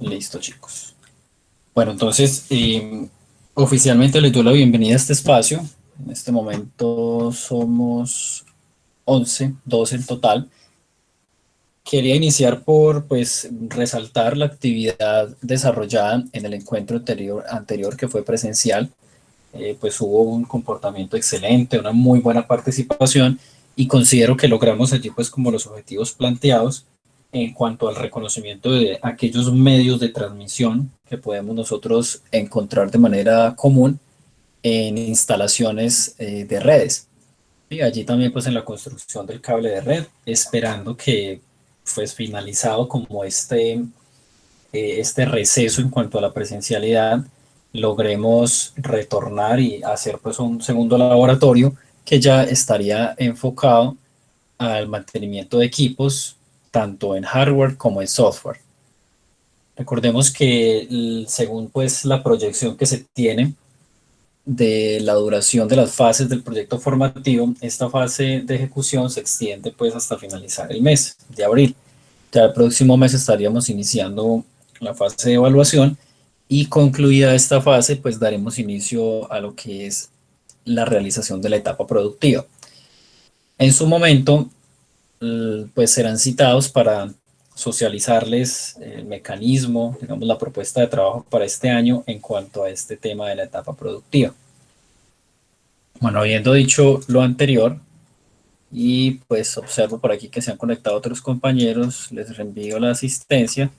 Listo, chicos. Bueno, entonces, oficialmente les doy la bienvenida a este espacio. En este momento somos 11, 12 en total. Quería iniciar por, pues, resaltar la actividad desarrollada en el encuentro anterior que fue presencial. Pues hubo un comportamiento excelente, una muy buena participación y considero que logramos allí pues como los objetivos planteados en cuanto al reconocimiento de aquellos medios de transmisión que podemos nosotros encontrar de manera común en instalaciones de redes. Y allí también pues en la construcción del cable de red, esperando que pues finalizado como este receso en cuanto a la presencialidad, logremos retornar y hacer pues un segundo laboratorio que ya estaría enfocado al mantenimiento de equipos, tanto en hardware como en software. Recordemos que según pues la proyección que se tiene de la duración de las fases del proyecto formativo, esta fase de ejecución se extiende pues hasta finalizar el mes de abril. Ya el próximo mes estaríamos iniciando la fase de evaluación y concluida esta fase, pues daremos inicio a lo que es la realización de la etapa productiva. En su momento, pues serán citados para socializarles el mecanismo, digamos, la propuesta de trabajo para este año en cuanto a este tema de la etapa productiva. Bueno, habiendo dicho lo anterior, y pues observo por aquí que se han conectado otros compañeros, les reenvío la asistencia.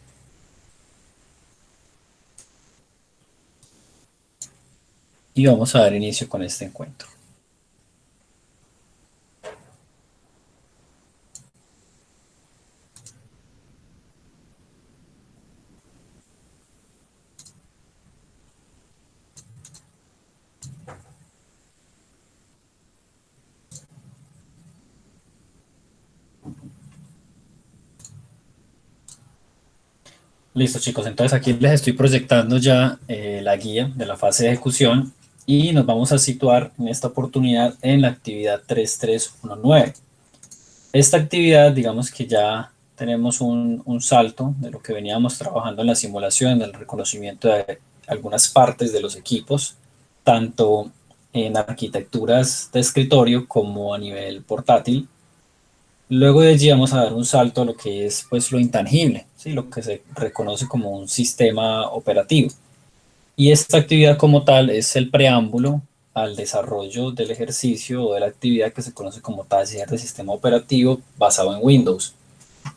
Y vamos a dar inicio con este encuentro. Listo, chicos, entonces aquí les estoy proyectando ya la guía de la fase de ejecución y nos vamos a situar en esta oportunidad en la actividad 3319. Esta actividad, digamos que ya tenemos un salto de lo que veníamos trabajando en la simulación, del reconocimiento de algunas partes de los equipos, tanto en arquitecturas de escritorio como a nivel portátil. Luego de allí vamos a dar un salto a lo que es pues lo intangible, ¿sí? Lo que se reconoce como un sistema operativo. Y esta actividad como tal es el preámbulo al desarrollo del ejercicio o de la actividad que se conoce como taller de sistema operativo basado en Windows.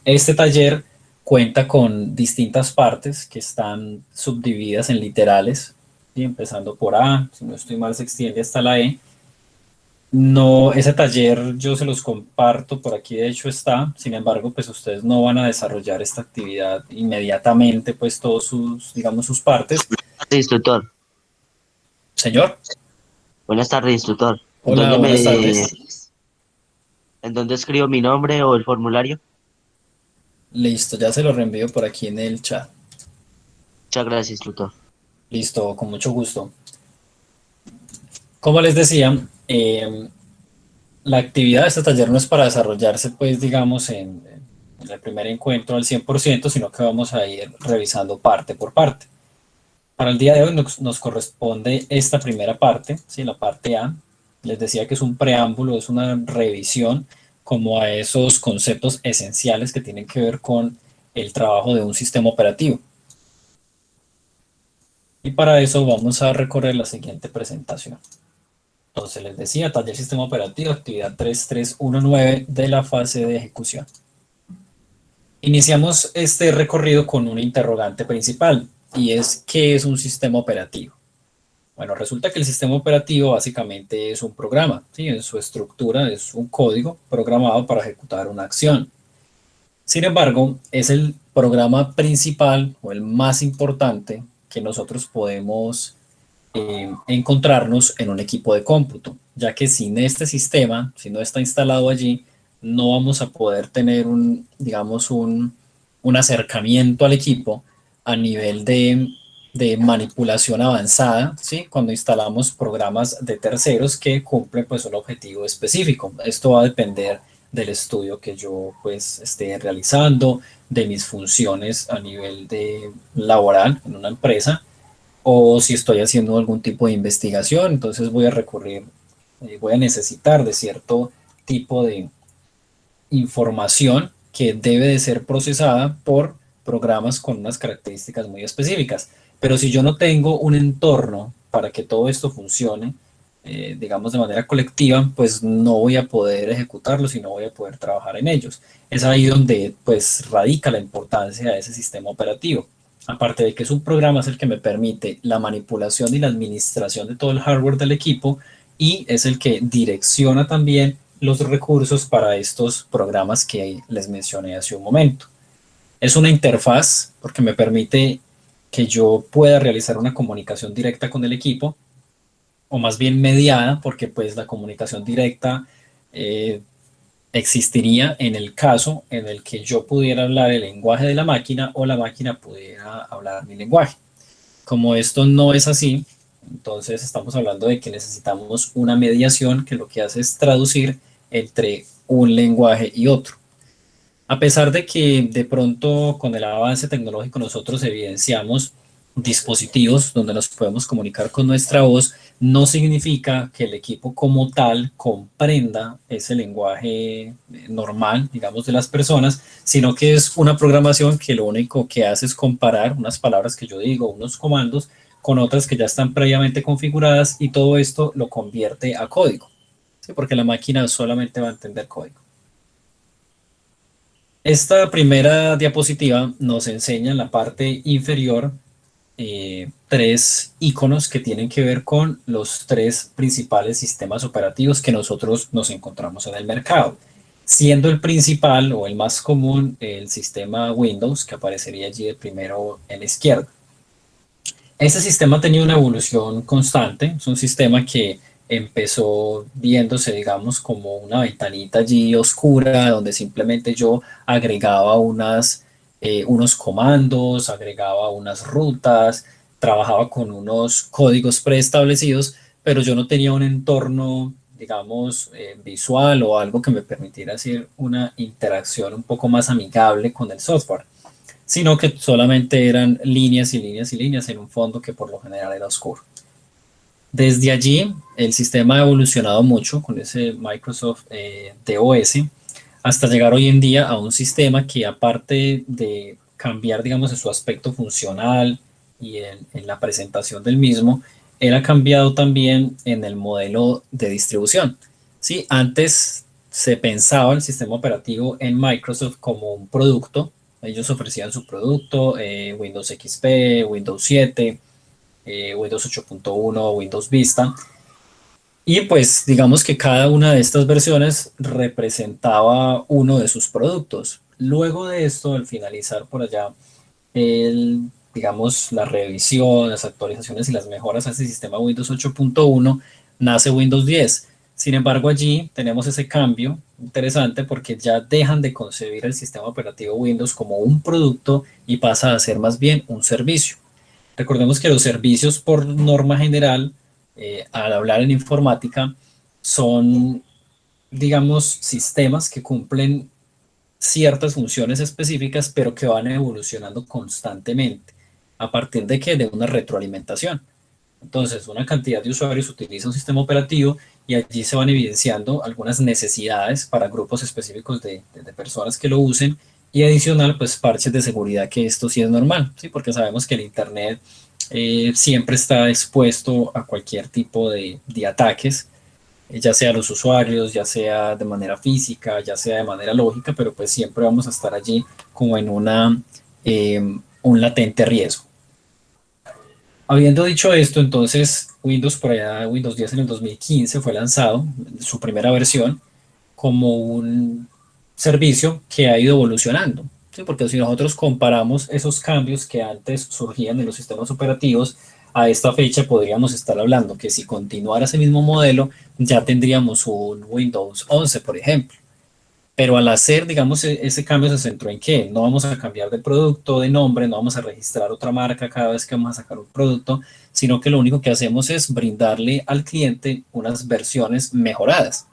Este taller cuenta con distintas partes que están subdivididas en literales, ¿sí? Empezando por A, si no estoy mal se extiende hasta la E. No, ese taller yo se los comparto, por aquí de hecho está, sin embargo, pues ustedes no van a desarrollar esta actividad inmediatamente, pues todos sus, digamos, sus partes. Instructor. Señor, Buenas tardes, instructor. hola, buenas tardes. ¿En dónde escribo mi nombre o el formulario? Listo, ya se lo reenvío por aquí en el chat. Muchas gracias, instructor. Listo, con mucho gusto. Como les decía, la actividad de este taller no es para desarrollarse, pues, digamos, en el primer encuentro al 100%, sino que vamos a ir revisando parte por parte. Para el día de hoy nos corresponde esta primera parte, ¿sí? La parte A. Les decía que es un preámbulo, es una revisión como a esos conceptos esenciales que tienen que ver con el trabajo de un sistema operativo. Y para eso vamos a recorrer la siguiente presentación. Entonces les decía, taller sistema operativo, actividad 3319 de la fase de ejecución. Iniciamos este recorrido con una interrogante principal y es ¿qué es un sistema operativo? Bueno, resulta que el sistema operativo básicamente es un programa, ¿sí? En su estructura es un código programado para ejecutar una acción. Sin embargo, es el programa principal o el más importante que nosotros podemos encontrarnos en un equipo de cómputo, ya que sin este sistema, si no está instalado allí, no vamos a poder tener digamos, un acercamiento al equipo a nivel de manipulación avanzada, ¿sí? Cuando instalamos programas de terceros que cumplen pues un objetivo específico. Esto va a depender del estudio que yo pues esté realizando, de mis funciones a nivel de laboral en una empresa, o si estoy haciendo algún tipo de investigación, entonces voy a recurrir, voy a necesitar de cierto tipo de información que debe de ser procesada por programas con unas características muy específicas. Pero si yo no tengo un entorno para que todo esto funcione, digamos de manera colectiva, pues no voy a poder ejecutarlos y no voy a poder trabajar en ellos. Es ahí donde pues radica la importancia de ese sistema operativo. Aparte de que es un programa, es el que me permite la manipulación y la administración de todo el hardware del equipo, y es el que direcciona también los recursos para estos programas que les mencioné hace un momento. Es una interfaz porque me permite que yo pueda realizar una comunicación directa con el equipo, o más bien mediada, porque pues la comunicación directa eh, existiría en el caso en el que yo pudiera hablar el lenguaje de la máquina o la máquina pudiera hablar mi lenguaje. Como esto no es así, entonces estamos hablando de que necesitamos una mediación que lo que hace es traducir entre un lenguaje y otro. A pesar de que de pronto con el avance tecnológico nosotros evidenciamos dispositivos donde nos podemos comunicar con nuestra voz, no significa que el equipo como tal comprenda ese lenguaje normal, digamos, de las personas, sino que es una programación que lo único que hace es comparar unas palabras que yo digo, unos comandos, con otras que ya están previamente configuradas, y todo esto lo convierte a código, ¿sí? Porque la máquina solamente va a entender código. Esta primera diapositiva nos enseña en la parte inferior tres iconos que tienen que ver con los tres principales sistemas operativos que nosotros nos encontramos en el mercado, siendo el principal o el más común el sistema Windows, que aparecería allí de primero en la izquierda. Este sistema ha tenido una evolución constante, es un sistema que empezó viéndose, digamos, como una ventanita allí oscura, donde simplemente yo agregaba unos comandos, agregaba unas rutas, trabajaba con unos códigos preestablecidos, pero yo no tenía un entorno, digamos, visual o algo que me permitiera hacer una interacción un poco más amigable con el software, sino que solamente eran líneas y líneas y líneas en un fondo que por lo general era oscuro. Desde allí, el sistema ha evolucionado mucho con ese Microsoft DOS, hasta llegar hoy en día a un sistema que, aparte de cambiar, digamos, en su aspecto funcional y en la presentación del mismo, él ha cambiado también en el modelo de distribución. Sí, antes se pensaba el sistema operativo en Microsoft como un producto. Ellos ofrecían su producto, Windows XP, Windows 7, Windows 8.1, Windows Vista. Y pues digamos que cada una de estas versiones representaba uno de sus productos. Luego de esto, al finalizar por allá, digamos, la revisión, las actualizaciones y las mejoras a este sistema Windows 8.1, nace Windows 10. Sin embargo, allí tenemos ese cambio interesante porque ya dejan de concebir el sistema operativo Windows como un producto y pasa a ser más bien un servicio. Recordemos que los servicios, por norma general, al hablar en informática, son, digamos, sistemas que cumplen ciertas funciones específicas, pero que van evolucionando constantemente. ¿A partir de qué? De una retroalimentación. Entonces, una cantidad de usuarios utiliza un sistema operativo y allí se van evidenciando algunas necesidades para grupos específicos de personas que lo usen, y adicional, pues parches de seguridad, que esto sí es normal, ¿sí? Porque sabemos que el Internet siempre está expuesto a cualquier tipo de ataques, ya sea a los usuarios, ya sea de manera física, ya sea de manera lógica, pero pues siempre vamos a estar allí como en un latente riesgo. Habiendo dicho esto, entonces Windows por allá, Windows 10 en el 2015 fue lanzado, su primera versión, como un servicio que ha ido evolucionando, ¿sí? Porque si nosotros comparamos esos cambios que antes surgían en los sistemas operativos, a esta fecha podríamos estar hablando que si continuara ese mismo modelo, ya tendríamos un Windows 11, por ejemplo. Pero al hacer, digamos, ese cambio se centró en que no vamos a cambiar de producto, de nombre, no vamos a registrar otra marca cada vez que vamos a sacar un producto, sino que lo único que hacemos es brindarle al cliente unas versiones mejoradas.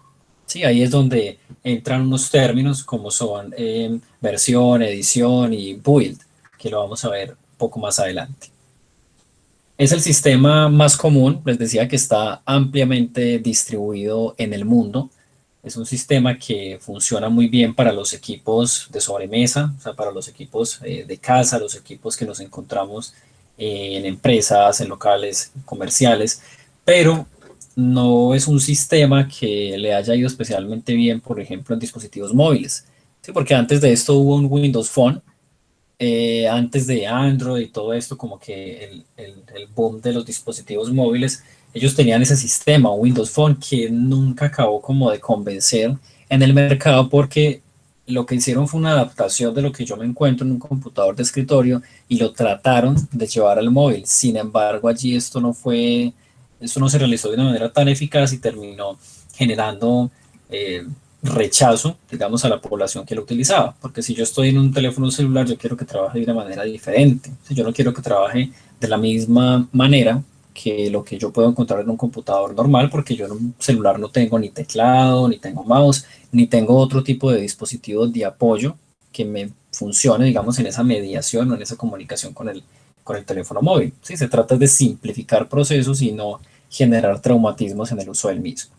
Sí, ahí es donde entran unos términos como son versión, edición y build, que lo vamos a ver un poco más adelante. Es el sistema más común, les decía que está ampliamente distribuido en el mundo. Es un sistema que funciona muy bien para los equipos de sobremesa, o sea, para los equipos de casa, los equipos que nos encontramos en empresas, en locales comerciales, pero no es un sistema que le haya ido especialmente bien, por ejemplo, en dispositivos móviles. Sí, porque antes de esto hubo un Windows Phone, antes de Android y todo esto, como que el boom de los dispositivos móviles, ellos tenían ese sistema, Windows Phone, que nunca acabó como de convencer en el mercado porque lo que hicieron fue una adaptación de lo que yo me encuentro en un computador de escritorio y lo trataron de llevar al móvil. Sin embargo, allí esto no se realizó de una manera tan eficaz y terminó generando rechazo, digamos, a la población que lo utilizaba. Porque si yo estoy en un teléfono celular, yo quiero que trabaje de una manera diferente. Si yo no quiero que trabaje de la misma manera que lo que yo puedo encontrar en un computador normal, porque yo en un celular no tengo ni teclado, ni tengo mouse, ni tengo otro tipo de dispositivo de apoyo que me funcione, digamos, en esa mediación o en esa comunicación con el teléfono móvil. Sí, se trata de simplificar procesos y no generar traumatismos en el uso del mismo.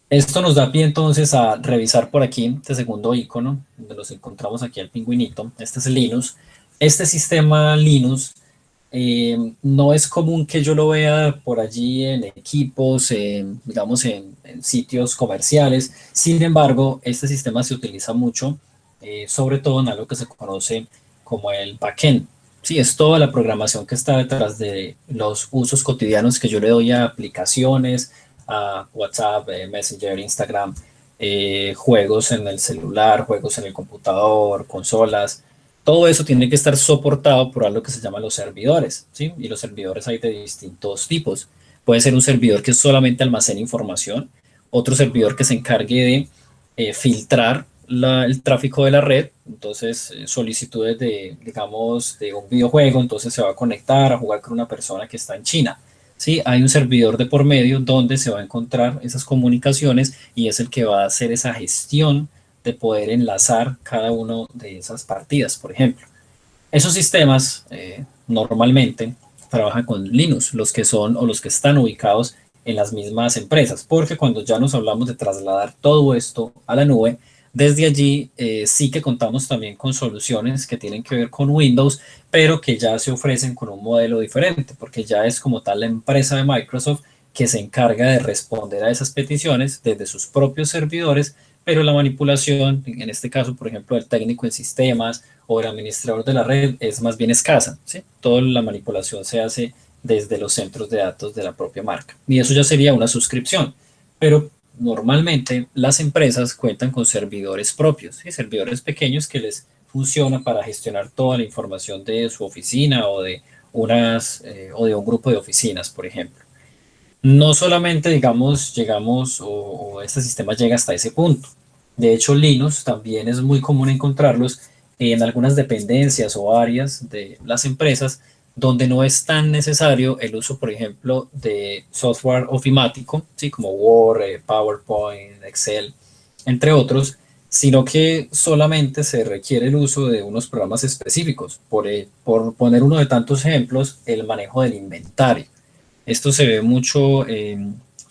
Esto nos da pie entonces a revisar por aquí este segundo icono, donde nos encontramos aquí al pingüinito. Este es Linux. Este sistema Linux no es común que yo lo vea por allí en equipos, digamos en sitios comerciales. Sin embargo, este sistema se utiliza mucho, sobre todo en algo que se conoce como el backend. Sí, es toda la programación que está detrás de los usos cotidianos que yo le doy a aplicaciones, a WhatsApp, Messenger, Instagram, juegos en el celular, juegos en el computador, consolas. Todo eso tiene que estar soportado por algo que se llama los servidores, ¿sí? Y los servidores hay de distintos tipos. Puede ser un servidor que solamente almacene información, otro servidor que se encargue de filtrar el tráfico de la red, entonces solicitudes de, digamos, de un videojuego, entonces se va a conectar a jugar con una persona que está en China. Sí, hay un servidor de por medio donde se va a encontrar esas comunicaciones y es el que va a hacer esa gestión de poder enlazar cada una de esas partidas, por ejemplo. Esos sistemas normalmente trabajan con Linux, los que son o los que están ubicados en las mismas empresas, porque cuando ya nos hablamos de trasladar todo esto a la nube, desde allí sí que contamos también con soluciones que tienen que ver con Windows, pero que ya se ofrecen con un modelo diferente, porque ya es como tal la empresa de Microsoft que se encarga de responder a esas peticiones desde sus propios servidores, pero la manipulación, en este caso, por ejemplo, el técnico en sistemas o el administrador de la red es más bien escasa, ¿sí? Toda la manipulación se hace desde los centros de datos de la propia marca. Y eso ya sería una suscripción, pero normalmente las empresas cuentan con servidores propios, ¿sí? Servidores pequeños que les funciona para gestionar toda la información de su oficina o de o de un grupo de oficinas, por ejemplo. No solamente, digamos, llegamos o este sistema llega hasta ese punto. De hecho, Linux también es muy común encontrarlos en algunas dependencias o áreas de las empresas donde no es tan necesario el uso, por ejemplo, de software ofimático, ¿sí? Como Word, PowerPoint, Excel, entre otros, sino que solamente se requiere el uso de unos programas específicos. Por poner uno de tantos ejemplos, el manejo del inventario. Esto se ve mucho,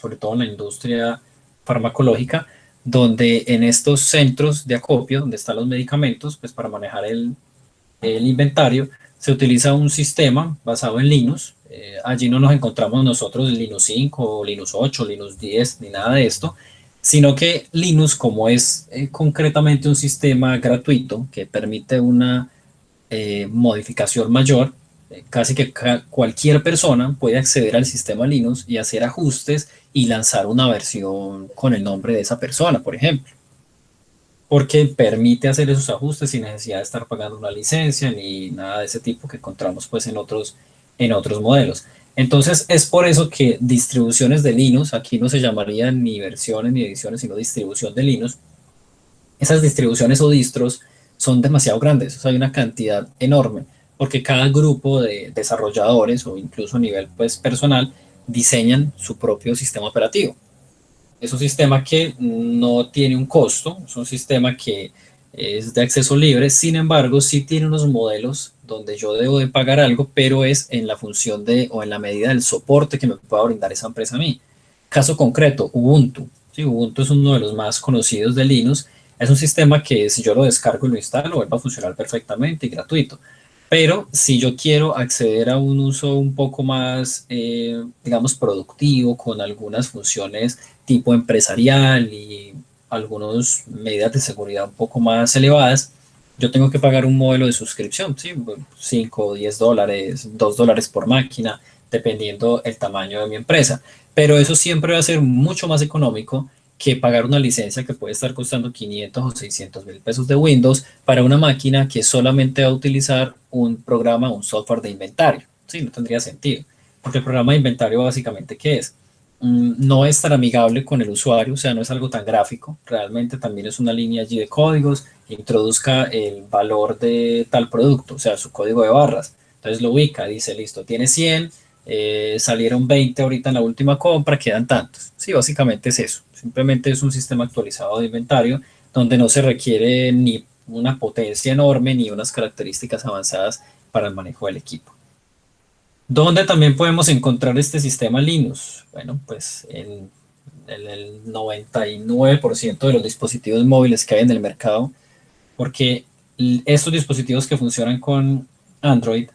sobre todo en la industria farmacológica, donde en estos centros de acopio, donde están los medicamentos, pues para manejar el inventario, se utiliza un sistema basado en Linux. Allí no nos encontramos nosotros Linux 5, Linux 8, Linux 10, ni nada de esto, sino que Linux, como es concretamente un sistema gratuito que permite una modificación mayor, casi que cualquier persona puede acceder al sistema Linux y hacer ajustes y lanzar una versión con el nombre de esa persona, por ejemplo, porque permite hacer esos ajustes sin necesidad de estar pagando una licencia ni nada de ese tipo que encontramos pues en otros modelos. Entonces es por eso que distribuciones de Linux, aquí no se llamarían ni versiones ni ediciones, sino distribución de Linux, esas distribuciones o distros son demasiado grandes, o sea, hay una cantidad enorme, porque cada grupo de desarrolladores o incluso a nivel pues, personal diseñan su propio sistema operativo. es un sistema que no tiene un costo, es un sistema que es de acceso libre, sin embargo, sí tiene unos modelos donde yo debo de pagar algo, pero es en la función de o en la medida del soporte que me pueda brindar esa empresa a mí. Caso concreto, Ubuntu. Sí, Ubuntu es uno de los más conocidos de Linux. Es un sistema que si yo lo descargo y lo instalo, va a funcionar perfectamente y gratuito. Pero si yo quiero acceder a un uso un poco más, digamos, productivo, con algunas funciones tipo empresarial y algunas medidas de seguridad un poco más elevadas, yo tengo que pagar un modelo de suscripción, ¿sí? 5 o 10 dólares, 2 dólares por máquina, dependiendo el tamaño de mi empresa. Pero eso siempre va a ser mucho más económico que pagar una licencia que puede estar costando 500 o 600 mil pesos de Windows para una máquina que solamente va a utilizar un programa, un software de inventario. Sí, no tendría sentido. Porque el programa de inventario básicamente, ¿qué es? No es tan amigable con el usuario, o sea, no es algo tan gráfico. Realmente también es una línea allí de códigos que introduzca el valor de tal producto, o sea, su código de barras. Entonces lo ubica, dice, listo, tiene 100, salieron 20 ahorita en la última compra, quedan tantos. Sí, básicamente es eso. Simplemente es un sistema actualizado de inventario donde no se requiere ni una potencia enorme ni unas características avanzadas para el manejo del equipo. ¿Dónde también podemos encontrar este sistema Linux? Bueno, pues en el 99% de los dispositivos móviles que hay en el mercado, porque estos dispositivos que funcionan con Android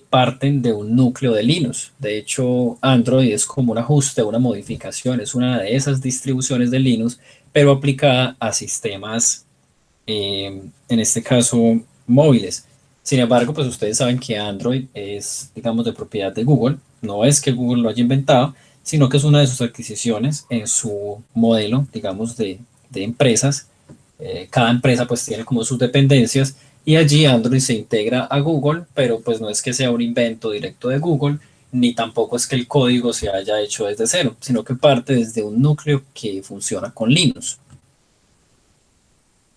parten de un núcleo de Linux. De hecho, Android es como un ajuste, una modificación, es una de esas distribuciones de Linux, pero aplicada a sistemas, en este caso, móviles. Sin embargo, pues ustedes saben que Android es, digamos, de propiedad de Google. No es que Google lo haya inventado, sino que es una de sus adquisiciones en su modelo, digamos, de empresas. Cada empresa pues tiene como sus dependencias y allí Android se integra a Google, pero pues no es que sea un invento directo de Google, ni tampoco es que el código se haya hecho desde cero, sino que parte desde un núcleo que funciona con Linux.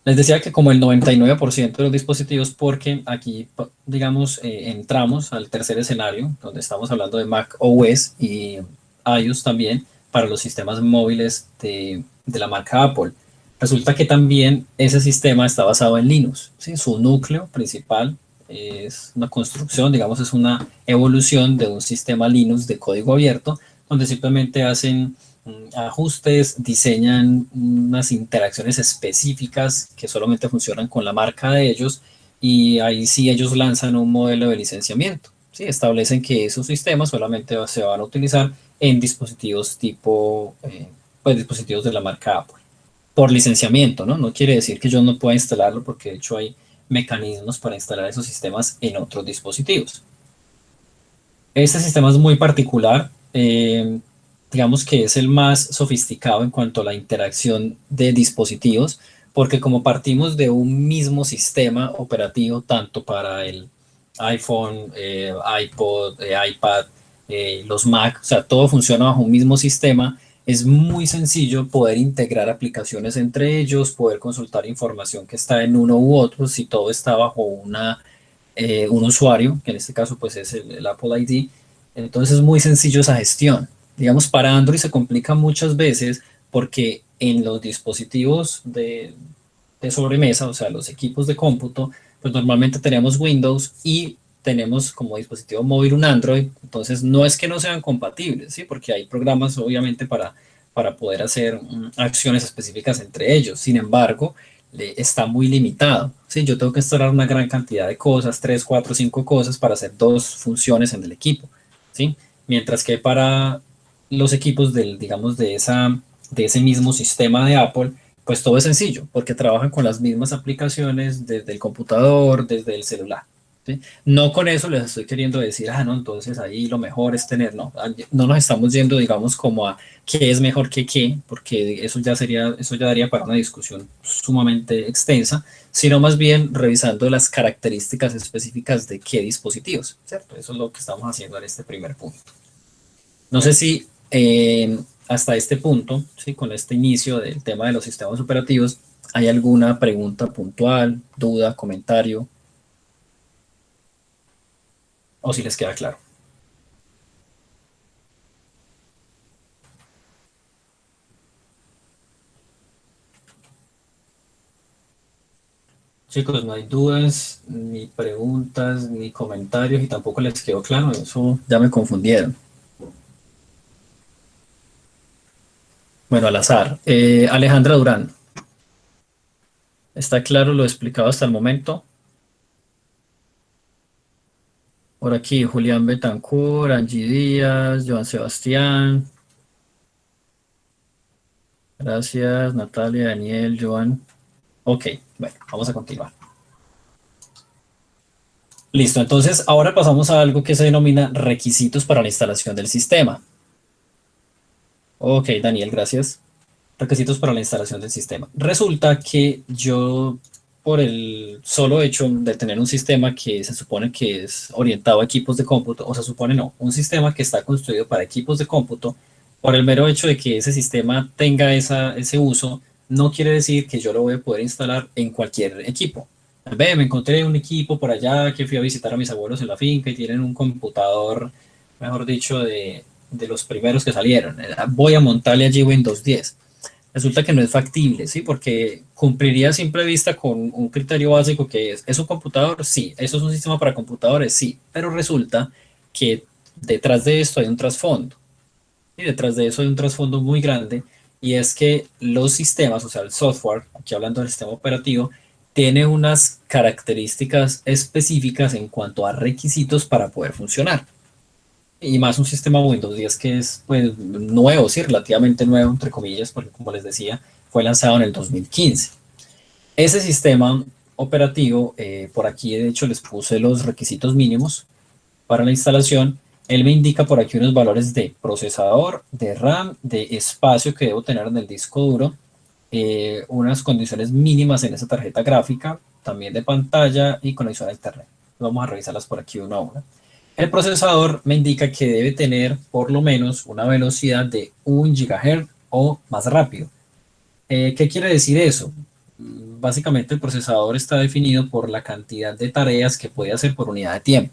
Les decía que como el 99% de los dispositivos, porque aquí, digamos, entramos al tercer escenario, donde estamos hablando de Mac OS y iOS también para los sistemas móviles de la marca Apple. Resulta que también ese sistema está basado en Linux, ¿sí? Su núcleo principal es una construcción, digamos, es una evolución de un sistema Linux de código abierto, donde simplemente hacen ajustes, diseñan unas interacciones específicas que solamente funcionan con la marca de ellos y ahí sí ellos lanzan un modelo de licenciamiento. Sí, establecen que esos sistemas solamente se van a utilizar en dispositivos tipo, pues dispositivos de la marca Apple, por licenciamiento, ¿no? No quiere decir que yo no pueda instalarlo porque de hecho hay mecanismos para instalar esos sistemas en otros dispositivos. Este sistema es muy particular, digamos que es el más sofisticado en cuanto a la interacción de dispositivos, porque como partimos de un mismo sistema operativo, tanto para el iPhone, iPod, iPad, los Mac, o sea, todo funciona bajo un mismo sistema, es muy sencillo poder integrar aplicaciones entre ellos, poder consultar información que está en uno u otro, si todo está bajo un usuario, que en este caso pues es el Apple ID. Entonces es muy sencillo esa gestión. Digamos, para Android se complica muchas veces porque en los dispositivos de sobremesa, o sea, los equipos de cómputo, pues normalmente tenemos Windows y tenemos como dispositivo móvil un Android. Entonces no es que no sean compatibles, ¿sí? Porque hay programas obviamente para poder hacer acciones específicas entre ellos. Sin embargo, está muy limitado. ¿Sí? Yo tengo que instalar una gran cantidad de cosas, 3 4 5 cosas para hacer dos funciones en el equipo. ¿Sí? Mientras que para los equipos del, digamos, de ese mismo sistema de Apple, pues todo es sencillo, porque trabajan con las mismas aplicaciones desde el computador, desde el celular. ¿Sí? No con eso les estoy queriendo decir, no, entonces ahí lo mejor es tener, no, no nos estamos yendo, digamos, como a qué es mejor que qué, porque eso ya daría para una discusión sumamente extensa, sino más bien revisando las características específicas de qué dispositivos, ¿cierto? Eso es lo que estamos haciendo en este primer punto. No sé si hasta este punto, ¿sí? Con este inicio del tema de los sistemas operativos, hay alguna pregunta puntual, duda, comentario, o si les queda claro. Chicos, no hay dudas, ni preguntas, ni comentarios, y tampoco les quedó claro, eso ya me confundieron. Bueno, al azar. Alejandra Durán, ¿está claro lo explicado hasta el momento? Por aquí, Julián Betancourt, Angie Díaz, Joan Sebastián, gracias, Natalia, Daniel, Joan. Ok, bueno, vamos a continuar. Listo, entonces ahora pasamos a algo que se denomina requisitos para la instalación del sistema. Ok, Daniel, gracias. Requisitos para la instalación del sistema. Resulta que yo, por el solo hecho de tener un sistema que se supone que es orientado a equipos de cómputo, o se supone no, un sistema que está construido para equipos de cómputo, por el mero hecho de que ese sistema tenga ese uso, no quiere decir que yo lo voy a poder instalar en cualquier equipo. Ve, me encontré un equipo por allá que fui a visitar a mis abuelos en la finca y tienen un computador, mejor dicho, de los primeros que salieron. Voy a montarle allí Windows 10. Resulta que no es factible, ¿sí? Porque cumpliría a simple vista con un criterio básico que ¿es un computador? Sí. ¿Eso es un sistema para computadores? Sí. Pero resulta que detrás de esto hay un trasfondo. Y detrás de eso hay un trasfondo muy grande, y es que los sistemas, o sea, el software, aquí hablando del sistema operativo, tiene unas características específicas en cuanto a requisitos para poder funcionar. Y más un sistema Windows 10 que es pues nuevo, sí, relativamente nuevo, entre comillas, porque como les decía, fue lanzado en el 2015. Ese sistema operativo, por aquí de hecho les puse los requisitos mínimos para la instalación. Él me indica por aquí unos valores de procesador, de RAM, de espacio que debo tener en el disco duro, unas condiciones mínimas en esa tarjeta gráfica, también de pantalla y conexión a internet. Vamos a revisarlas por aquí una a una. El procesador me indica que debe tener por lo menos una velocidad de 1 GHz o más rápido. ¿Qué quiere decir eso? Básicamente el procesador está definido por la cantidad de tareas que puede hacer por unidad de tiempo,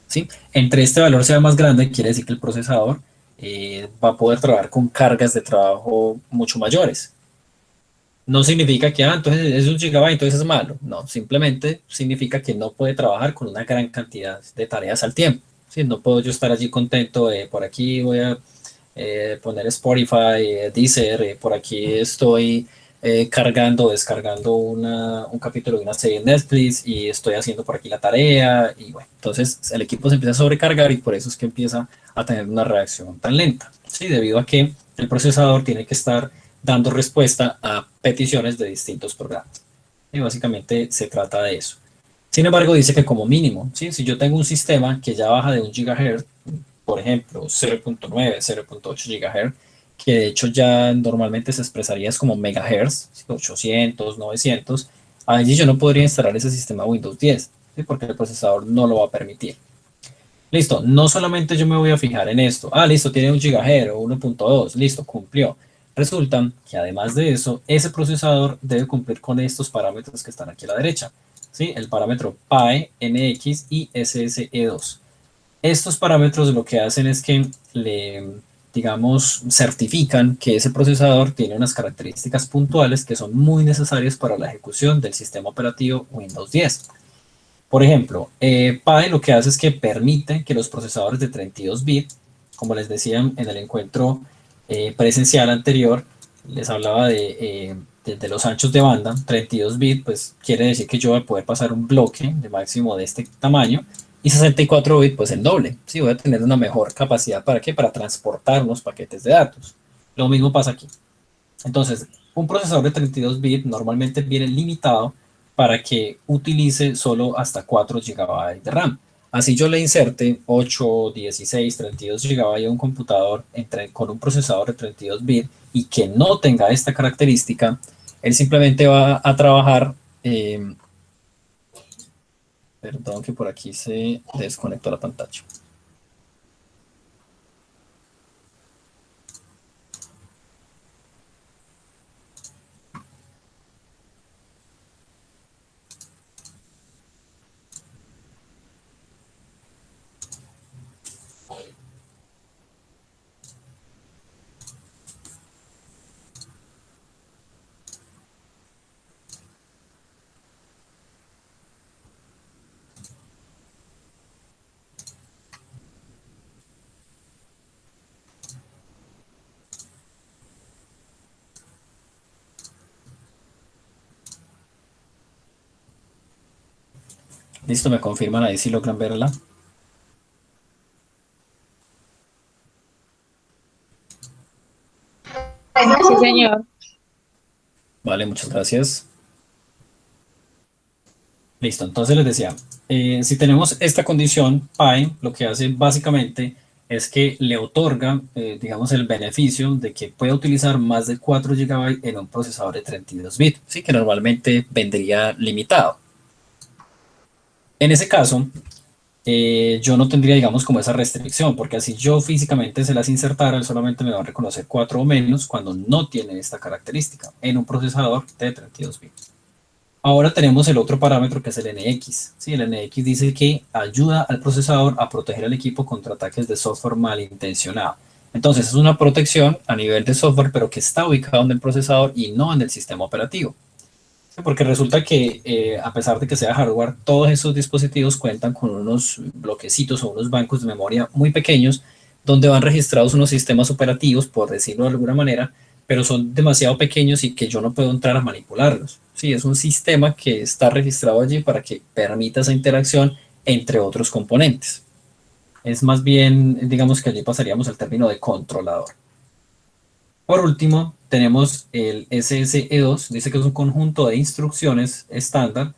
¿sí? Entre este valor sea más grande, quiere decir que el procesador va a poder trabajar con cargas de trabajo mucho mayores. No significa que, entonces es 1 GB, entonces es malo. No, simplemente significa que no puede trabajar con una gran cantidad de tareas al tiempo. ¿Sí? No puedo yo estar allí contento de por aquí voy a poner Spotify, Deezer, por aquí estoy cargando, descargando un capítulo de una serie en Netflix y estoy haciendo por aquí la tarea y bueno, entonces el equipo se empieza a sobrecargar y por eso es que empieza a tener una reacción tan lenta, ¿sí? Debido a que el procesador tiene que estar dando respuesta a peticiones de distintos programas. Y básicamente se trata de eso. Sin embargo, dice que como mínimo, ¿sí? Si yo tengo un sistema que ya baja de 1 GHz, por ejemplo, 0.9, 0.8 GHz, que de hecho ya normalmente se expresaría como megahertz, 800, 900, allí yo no podría instalar ese sistema Windows 10, ¿sí? Porque el procesador no lo va a permitir. Listo, no solamente yo me voy a fijar en esto. Listo, tiene 1 GHz o 1.2, listo, cumplió. Resulta que además de eso, ese procesador debe cumplir con estos parámetros que están aquí a la derecha, ¿sí? El parámetro PAE, NX y SSE2. Estos parámetros lo que hacen es que digamos, certifican que ese procesador tiene unas características puntuales que son muy necesarias para la ejecución del sistema operativo Windows 10. Por ejemplo, PAE lo que hace es que permite que los procesadores de 32 bits, como les decía en el encuentro presencial anterior, les hablaba de los anchos de banda, 32 bits, pues quiere decir que yo voy a poder pasar un bloque de máximo de este tamaño, y 64 bits, pues el doble. Sí, voy a tener una mejor capacidad. ¿Para qué? Para transportar unos paquetes de datos. Lo mismo pasa aquí. Entonces, un procesador de 32 bits normalmente viene limitado para que utilice solo hasta 4 GB de RAM. Así yo le inserte 8, 16, 32 GB a un computador con un procesador de 32 bits y que no tenga esta característica, él simplemente va a trabajar, perdón que por aquí se desconectó la pantalla. Listo, me confirman ahí si logran verla. Sí, señor. Vale, muchas gracias. Listo, entonces les decía, si tenemos esta condición, PI lo que hace básicamente es que le otorga, digamos, el beneficio de que puede utilizar más de 4 GB en un procesador de 32 bits, ¿sí? Que normalmente vendría limitado. En ese caso, yo no tendría, digamos, como esa restricción, porque así yo físicamente se las insertara, él solamente me va a reconocer 4 o menos cuando no tiene esta característica en un procesador de 32 bits. Ahora tenemos el otro parámetro que es el NX. ¿Sí? El NX dice que ayuda al procesador a proteger al equipo contra ataques de software malintencionado. Entonces es una protección a nivel de software, pero que está ubicado en el procesador y no en el sistema operativo. ¿Sí? Porque resulta que a pesar de que sea hardware, todos esos dispositivos cuentan con unos bloquecitos o unos bancos de memoria muy pequeños donde van registrados unos sistemas operativos, por decirlo de alguna manera, pero son demasiado pequeños y que yo no puedo entrar a manipularlos. Sí, es un sistema que está registrado allí para que permita esa interacción entre otros componentes. Es más bien, digamos que allí pasaríamos al término de controlador. Por último, tenemos el SSE2, dice que es un conjunto de instrucciones estándar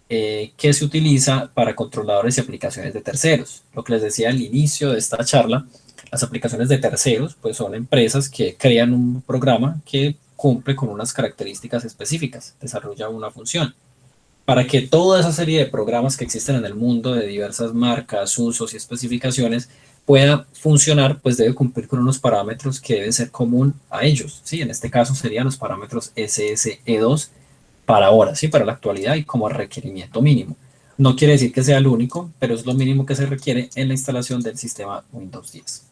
que se utiliza para controladores y aplicaciones de terceros. Lo que les decía al inicio de esta charla, las aplicaciones de terceros pues son empresas que crean un programa que cumple con unas características específicas, desarrolla una función. Para que toda esa serie de programas que existen en el mundo de diversas marcas, usos y especificaciones pueda funcionar, pues debe cumplir con unos parámetros que deben ser común a ellos. ¿Sí? En este caso serían los parámetros SSE2 para ahora, ¿sí? Para la actualidad y como requerimiento mínimo. No quiere decir que sea el único, pero es lo mínimo que se requiere en la instalación del sistema Windows 10.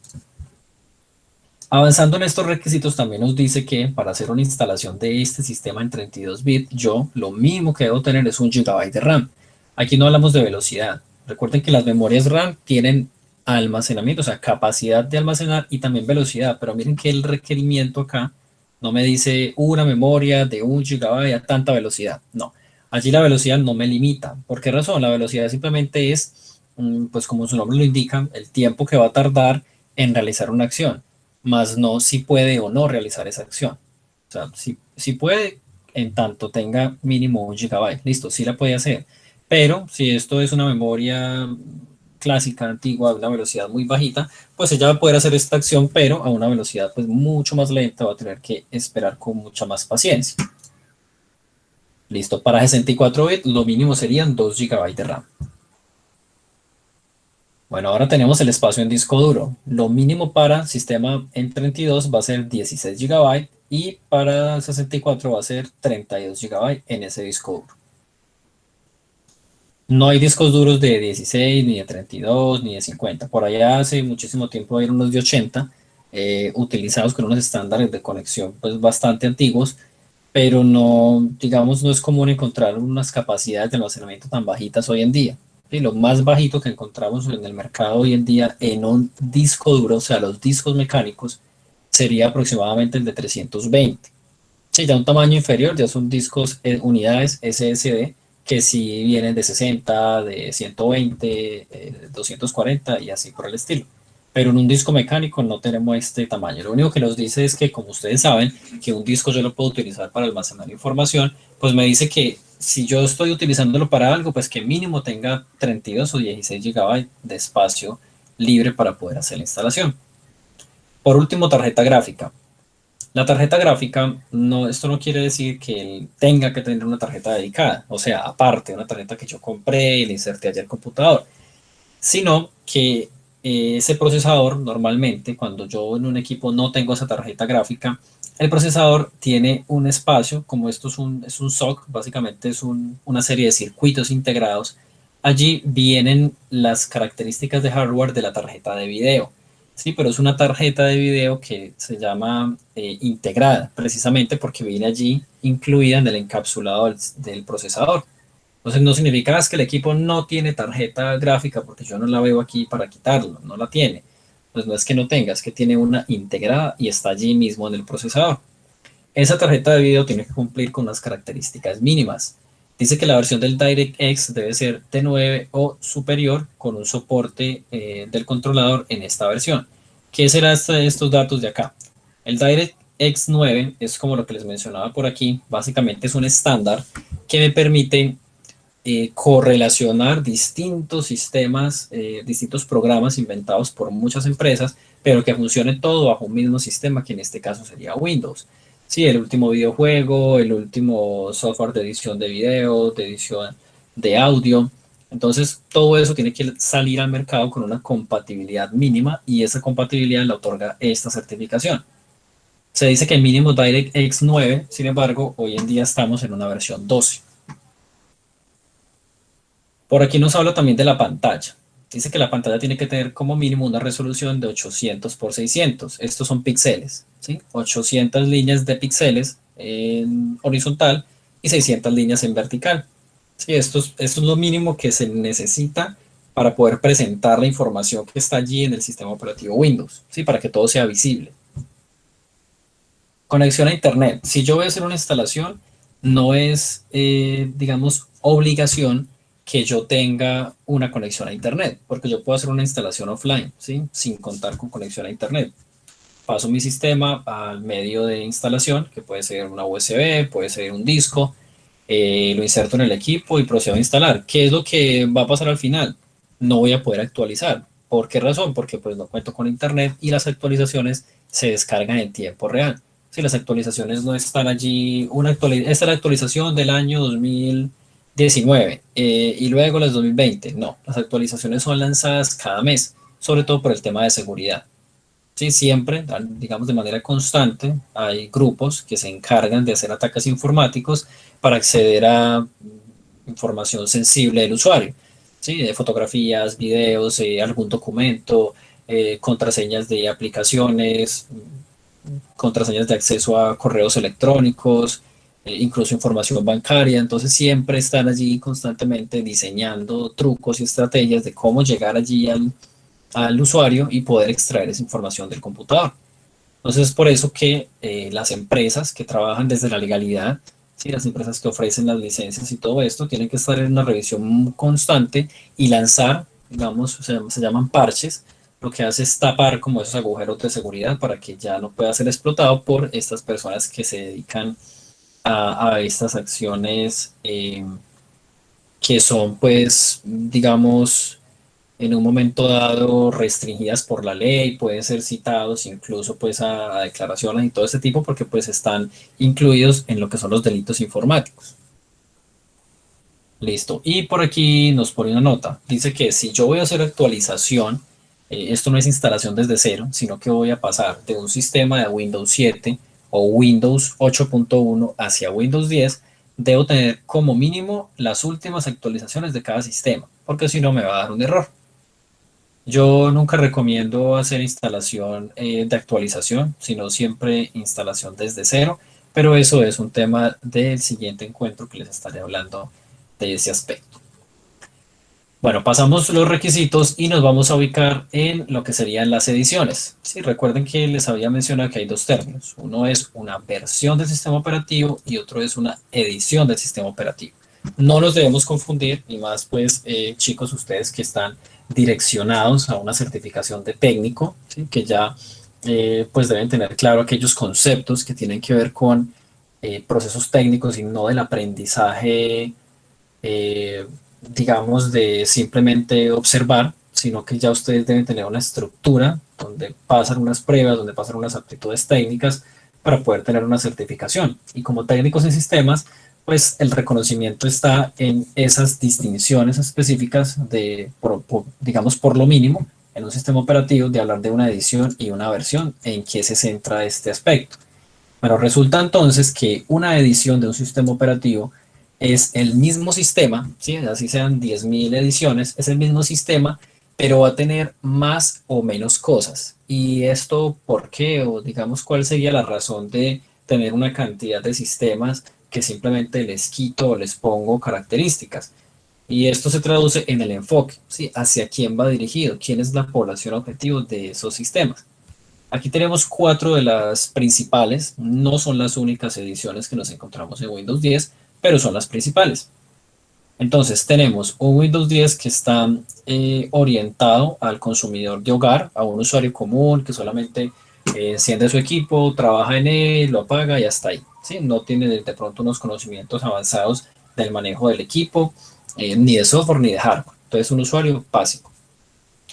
Avanzando en estos requisitos, también nos dice que para hacer una instalación de este sistema en 32 bits, yo lo mínimo que debo tener es 1 GB de RAM. Aquí no hablamos de velocidad. Recuerden que las memorias RAM tienen almacenamiento, o sea, capacidad de almacenar y también velocidad, pero miren que el requerimiento acá no me dice una memoria de 1 GB a tanta velocidad. No, allí la velocidad no me limita. ¿Por qué razón? La velocidad simplemente es, pues como su nombre lo indica, el tiempo que va a tardar en realizar una acción más no si puede o no realizar esa acción. O sea, si puede, en tanto tenga mínimo 1 GB, listo, sí la puede hacer. Pero si esto es una memoria clásica, antigua, a una velocidad muy bajita, pues ella va a poder hacer esta acción, pero a una velocidad pues mucho más lenta, va a tener que esperar con mucha más paciencia. Listo, para 64 bits lo mínimo serían 2 GB de RAM. Bueno, ahora tenemos el espacio en disco duro. Lo mínimo para sistema en 32 va a ser 16 GB y para 64 va a ser 32 GB en ese disco duro. No hay discos duros de 16, ni de 32, ni de 50. Por allá hace muchísimo tiempo había unos de 80 utilizados con unos estándares de conexión pues bastante antiguos, pero no, digamos, no es común encontrar unas capacidades de almacenamiento tan bajitas hoy en día. Y lo más bajito que encontramos en el mercado hoy en día en un disco duro, o sea, los discos mecánicos, sería aproximadamente el de 320. Sí, ya un tamaño inferior, ya son discos, unidades SSD, que sí vienen de 60, de 120, 240 y así por el estilo. Pero en un disco mecánico no tenemos este tamaño. Lo único que nos dice es que, como ustedes saben, que un disco yo lo puedo utilizar para almacenar información, pues me dice que si yo estoy utilizándolo para algo, pues que mínimo tenga 32 o 16 GB de espacio libre para poder hacer la instalación. Por último, tarjeta gráfica. La tarjeta gráfica, no, esto no quiere decir que él tenga que tener una tarjeta dedicada, o sea, aparte, una tarjeta que yo compré y le inserté allá al computador, sino que ese procesador normalmente, cuando yo en un equipo no tengo esa tarjeta gráfica, el procesador tiene un espacio, como esto es un SoC, básicamente es una serie de circuitos integrados. Allí vienen las características de hardware de la tarjeta de video. Sí, pero es una tarjeta de video que se llama integrada, precisamente porque viene allí incluida en el encapsulado del procesador. Entonces no significa que el equipo no tiene tarjeta gráfica porque yo no la veo aquí para quitarlo, no la tiene. Pues no es que no tenga, es que tiene una integrada y está allí mismo en el procesador. Esa tarjeta de video tiene que cumplir con unas características mínimas. Dice que la versión del DirectX debe ser de 9 o superior con un soporte del controlador en esta versión. ¿Qué será estos datos de acá? El DirectX 9 es como lo que les mencionaba por aquí. Básicamente es un estándar que me permite correlacionar distintos sistemas, distintos programas inventados por muchas empresas, pero que funcione todo bajo un mismo sistema, que en este caso sería Windows. Sí, el último videojuego, el último software de edición de video, de edición de audio. Entonces, todo eso tiene que salir al mercado con una compatibilidad mínima y esa compatibilidad la otorga esta certificación. Se dice que el mínimo DirectX 9, sin embargo, hoy en día estamos en una versión 12. Por aquí nos habla también de la pantalla. Dice que la pantalla tiene que tener como mínimo una resolución de 800 por 600. Estos son píxeles, ¿sí? 800 líneas de píxeles en horizontal y 600 líneas en vertical. Sí, esto es lo mínimo que se necesita para poder presentar la información que está allí en el sistema operativo Windows, ¿sí? Para que todo sea visible. Conexión a Internet. Si yo voy a hacer una instalación, no es, digamos, obligación que yo tenga una conexión a Internet, porque yo puedo hacer una instalación offline, ¿sí? Sin contar con conexión a Internet. Paso mi sistema al medio de instalación, que puede ser una USB, puede ser un disco, lo inserto en el equipo y procedo a instalar. ¿Qué es lo que va a pasar al final? No voy a poder actualizar. ¿Por qué razón? Porque pues no cuento con internet y las actualizaciones se descargan en tiempo real. Si las actualizaciones no están allí, esta es la actualización del año 2019 y luego las 2020. No, las actualizaciones son lanzadas cada mes, sobre todo por el tema de seguridad. Sí, siempre, digamos de manera constante, hay grupos que se encargan de hacer ataques informáticos para acceder a información sensible del usuario, ¿sí? De fotografías, videos, algún documento, contraseñas de aplicaciones, contraseñas de acceso a correos electrónicos, incluso información bancaria. Entonces siempre están allí constantemente diseñando trucos y estrategias de cómo llegar allí al usuario y poder extraer esa información del computador. Entonces es por eso que las empresas que trabajan desde la legalidad, ¿sí? Las empresas que ofrecen las licencias y todo esto, tienen que estar en una revisión constante y lanzar, digamos, se llaman parches, lo que hace es tapar como esos agujeros de seguridad para que ya no pueda ser explotado por estas personas que se dedican a estas acciones que son, pues, digamos, en un momento dado restringidas por la ley, pueden ser citados incluso pues a declaraciones y todo ese tipo porque pues están incluidos en lo que son los delitos informáticos. Listo. Y por aquí nos pone una nota. Dice que si yo voy a hacer actualización, esto no es instalación desde cero, sino que voy a pasar de un sistema de Windows 7 o Windows 8.1 hacia Windows 10, debo tener como mínimo las últimas actualizaciones de cada sistema, porque si no me va a dar un error. Yo nunca recomiendo hacer instalación de actualización, sino siempre instalación desde cero, pero eso es un tema del siguiente encuentro que les estaré hablando de ese aspecto. Bueno, pasamos los requisitos y nos vamos a ubicar en lo que serían las ediciones. Sí, recuerden que les había mencionado que hay dos términos. Uno es una versión del sistema operativo y otro es una edición del sistema operativo. No los debemos confundir, y más pues chicos, ustedes que están direccionados a una certificación de técnico, ¿sí? Que ya pues deben tener claro aquellos conceptos que tienen que ver con procesos técnicos y no del aprendizaje digamos, de simplemente observar, sino que ya ustedes deben tener una estructura donde pasan unas pruebas, donde pasan unas aptitudes técnicas para poder tener una certificación. Y como técnicos en sistemas, pues el reconocimiento está en esas distinciones específicas de, digamos, por lo mínimo, en un sistema operativo, de hablar de una edición y una versión, en qué se centra este aspecto. Bueno, resulta entonces que una edición de un sistema operativo es el mismo sistema, ¿sí? Así sean 10.000 ediciones, es el mismo sistema, pero va a tener más o menos cosas. ¿Y esto por qué? O digamos, ¿cuál sería la razón de tener una cantidad de sistemas que simplemente les quito o les pongo características? Y esto se traduce en el enfoque, ¿sí? Hacia quién va dirigido, quién es la población objetivo de esos sistemas. Aquí tenemos cuatro de las principales, no son las únicas ediciones que nos encontramos en Windows 10, pero son las principales. Entonces tenemos un Windows 10 que está orientado al consumidor de hogar, a un usuario común que solamente enciende su equipo, trabaja en él, lo apaga y hasta ahí. ¿Sí? No tiene de pronto unos conocimientos avanzados del manejo del equipo, ni de software ni de hardware. Entonces un usuario básico.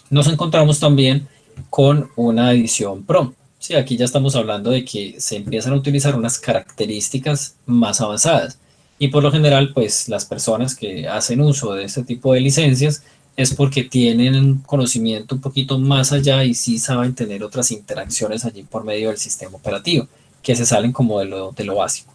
Nos encontramos también con una edición Pro. Sí, aquí ya estamos hablando de que se empiezan a utilizar unas características más avanzadas. Y por lo general, pues las personas que hacen uso de este tipo de licencias es porque tienen conocimiento un poquito más allá y sí saben tener otras interacciones allí por medio del sistema operativo, que se salen como de lo básico.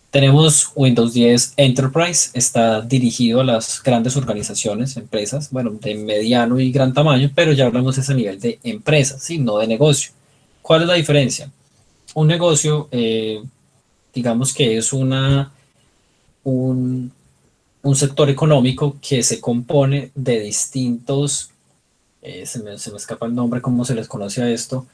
Tenemos Windows 10 Enterprise, está dirigido a las grandes organizaciones, empresas, bueno, de mediano y gran tamaño, pero ya hablamos de ese nivel de empresa, ¿sí? No de negocio. ¿Cuál es la diferencia? Un negocio, digamos que es un, un sector económico que se compone de distintos se me escapa el nombre, cómo se les conoce a esto,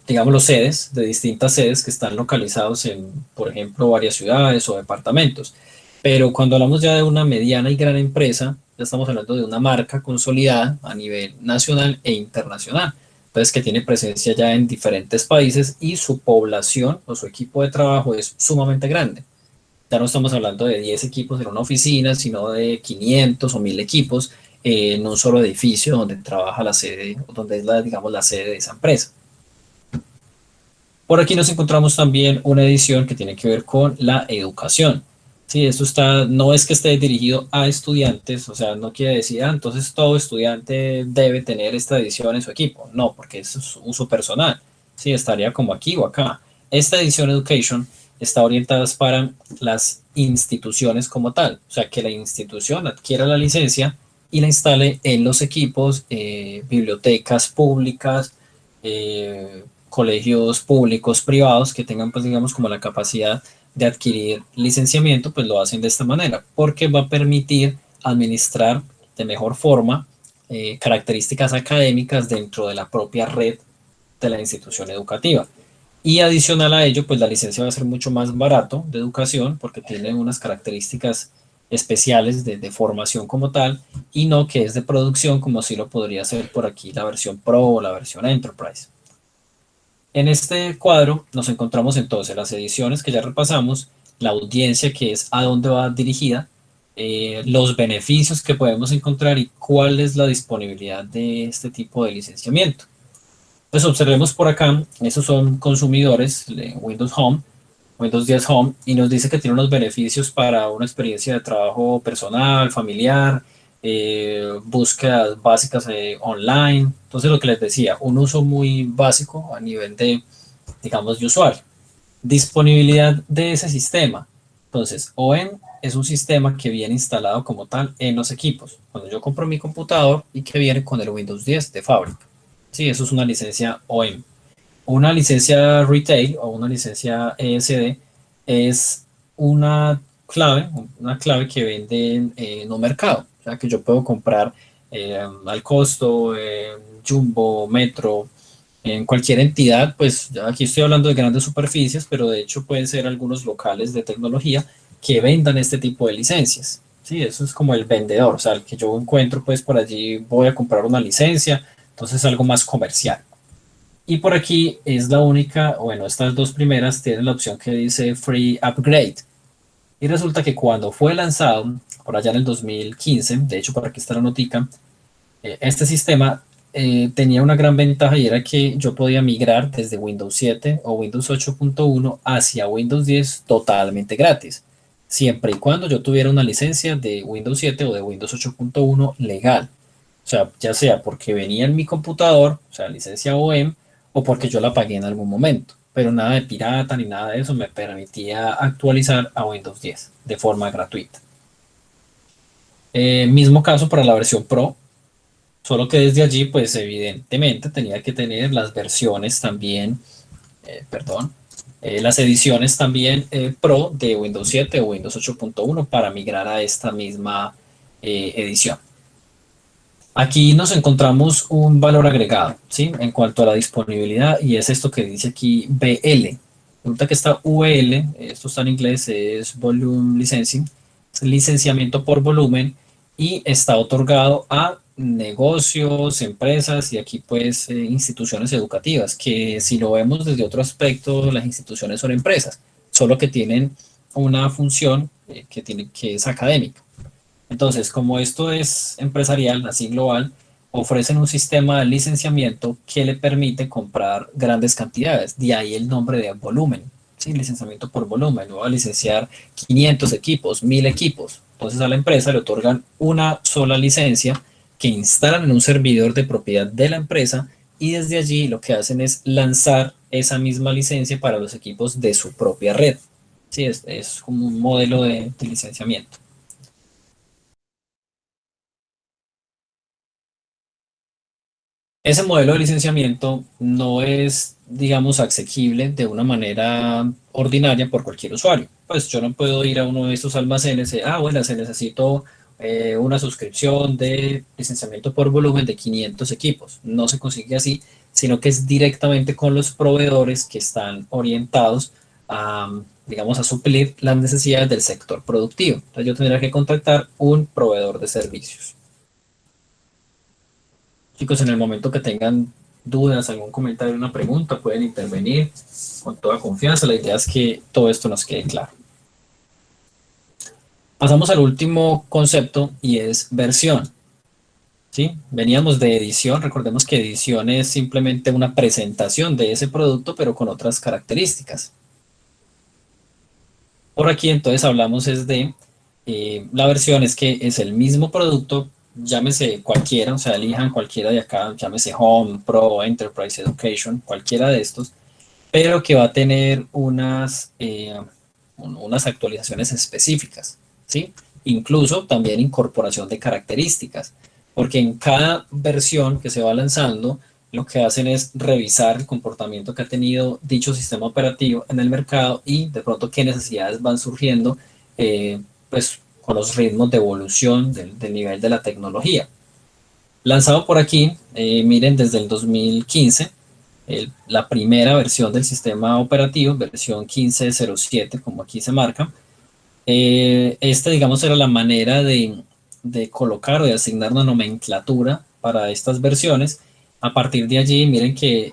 digamos los sedes, de distintas sedes que están localizados en, por ejemplo, varias ciudades o departamentos. Pero cuando hablamos ya de una mediana y gran empresa, ya estamos hablando de una marca consolidada a nivel nacional e internacional. Entonces, que tiene presencia ya en diferentes países y su población o su equipo de trabajo es sumamente grande. Ya no estamos hablando de 10 equipos en una oficina, sino de 500 o 1000 equipos en un solo edificio donde trabaja la sede, donde es la, digamos, la sede de esa empresa. Por aquí nos encontramos también una edición que tiene que ver con la educación. Sí, esto está, no es que esté dirigido a estudiantes, o sea, no quiere decir, entonces todo estudiante debe tener esta edición en su equipo. No, porque eso es uso personal. Sí, estaría como aquí o acá. Esta edición Education está orientada para las instituciones como tal, o sea, que la institución adquiera la licencia y la instale en los equipos, bibliotecas públicas, colegios públicos, privados, que tengan, pues, digamos, como la capacidad de adquirir licenciamiento, pues lo hacen de esta manera, porque va a permitir administrar de mejor forma características académicas dentro de la propia red de la institución educativa. Y adicional a ello, pues la licencia va a ser mucho más barato de educación porque tiene unas características especiales de formación como tal y no que es de producción como si lo podría ser por aquí la versión Pro o la versión Enterprise. En este cuadro nos encontramos entonces las ediciones que ya repasamos, la audiencia que es a dónde va dirigida, los beneficios que podemos encontrar y cuál es la disponibilidad de este tipo de licenciamiento. Pues observemos por acá, esos son consumidores de Windows Home, Windows 10 Home, y nos dice que tiene unos beneficios para una experiencia de trabajo personal, familiar, búsquedas básicas online. Entonces, lo que les decía, un uso muy básico a nivel de, digamos, de usuario. Disponibilidad de ese sistema. Entonces, OEM es un sistema que viene instalado como tal en los equipos. Cuando yo compro mi computador y que viene con el Windows 10 de fábrica. Sí, eso es una licencia OEM. Una licencia retail o una licencia ESD es una clave que venden en un mercado. O sea, que yo puedo comprar al costo, Jumbo, Metro, en cualquier entidad, pues aquí estoy hablando de grandes superficies, pero de hecho pueden ser algunos locales de tecnología que vendan este tipo de licencias. Sí, eso es como el vendedor, o sea, el que yo encuentro, pues por allí voy a comprar una licencia, entonces algo más comercial. Y por aquí es la única, bueno, estas dos primeras tienen la opción que dice Free Upgrade. Y resulta que cuando fue lanzado, por allá en el 2015, de hecho por aquí está la notica, este sistema tenía una gran ventaja y era que yo podía migrar desde Windows 7 o Windows 8.1 hacia Windows 10 totalmente gratis, siempre y cuando yo tuviera una licencia de Windows 7 o de Windows 8.1 legal. O sea, ya sea porque venía en mi computador, o sea, licencia OEM, o porque yo la pagué en algún momento. Pero nada de pirata ni nada de eso me permitía actualizar a Windows 10 de forma gratuita. Mismo caso para la versión Pro, solo que desde allí, pues evidentemente tenía que tener las versiones también, perdón, las ediciones también Pro de Windows 7 o Windows 8.1 para migrar a esta misma edición. Aquí nos encontramos un valor agregado, ¿sí? En cuanto a la disponibilidad, y es esto que dice aquí VL. Resulta que esta VL, esto está en inglés, es Volume Licensing, licenciamiento por volumen y está otorgado a negocios, empresas y aquí pues instituciones educativas, que si lo vemos desde otro aspecto, las instituciones son empresas, solo que tienen una función que es académica. Entonces, como esto es empresarial, así global, ofrecen un sistema de licenciamiento que le permite comprar grandes cantidades. De ahí el nombre de volumen. Sí, licenciamiento por volumen. No va a licenciar 500 equipos, 1000 equipos. Entonces a la empresa le otorgan una sola licencia que instalan en un servidor de propiedad de la empresa y desde allí lo que hacen es lanzar esa misma licencia para los equipos de su propia red. Sí, es como un modelo de licenciamiento. Ese modelo de licenciamiento no es, digamos, asequible de una manera ordinaria por cualquier usuario. Pues yo no puedo ir a uno de estos almacenes y, bueno, se necesito una suscripción de licenciamiento por volumen de 500 equipos. No se consigue así, sino que es directamente con los proveedores que están orientados a, digamos, a suplir las necesidades del sector productivo. Entonces yo tendría que contactar un proveedor de servicios. Chicos, en el momento que tengan dudas, algún comentario, una pregunta, pueden intervenir con toda confianza. La idea es que todo esto nos quede claro. Pasamos al último concepto y es versión. ¿Sí? Veníamos de edición, recordemos que edición es simplemente una presentación de ese producto, pero con otras características. Por aquí entonces hablamos es de la versión es que es el mismo producto, llámese cualquiera, o sea, elijan cualquiera de acá, llámese Home, Pro, Enterprise Education, cualquiera de estos, pero que va a tener unas actualizaciones específicas, ¿sí? Incluso también incorporación de características, porque en cada versión que se va lanzando, lo que hacen es revisar el comportamiento que ha tenido dicho sistema operativo en el mercado y de pronto qué necesidades van surgiendo, pues con los ritmos de evolución del nivel de la tecnología. Lanzado por aquí, miren, desde el 2015, la primera versión del sistema operativo, versión 15.07, como aquí se marca. Esta, digamos, era la manera de colocar o de asignar una nomenclatura para estas versiones. A partir de allí, miren que